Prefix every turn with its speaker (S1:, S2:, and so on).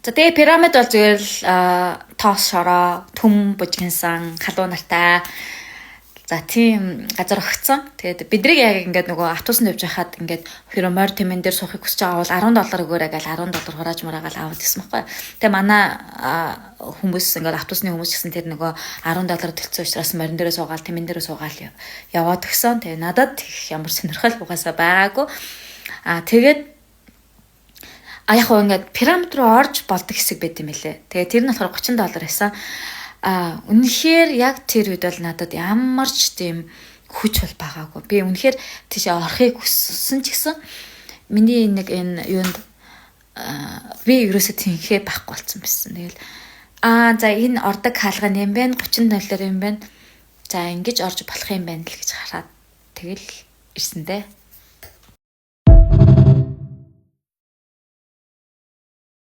S1: За тэгээ пирамид бол зүгээр л тоос шороо, төм бужигнсан, халуун нартай. За тийм газар огцсон. Тэгээд бидрийг яг ингээд нөгөө автобусанд явж байхад ингээд хөрөө морь тэмэн дээр суухыг хүсэж байгаа бол $10 өгөөрэй гэж $10 хурааж мураагаал аваад гэсэн байхгүй. Тэгээ манай хүмүүс ингээд автобусны хүмүүс гэсэн тэр нөгөө $10 төлцсөн учраас морин дээрээ суугаал, тэмэн дээрээ суугаал яваад өгсөн. Тэгээ надад ямар сонирхол угаасаа байгаагүй. Тэгээд яг хөө ингээд пирамид руу орж болдог хэсэг байт юм лээ. Тэгээ тэр нь болохоор $30 байсан. Үнэхээр яг тэр үед бол надад ямар ч тийм хүч бол байгаагүй. Би үнэхээр тийш орохыг хүссэн ч гэсэн миний нэг энэ юунд би ерөөсөө тэнхээ байхгүй болсон байсан. Тэгэл за энэ ордог хаалга юм байна, $30 юм байна. За ингэж орж болох юм байна л гэж хараад тэгэл ирсэн дээ.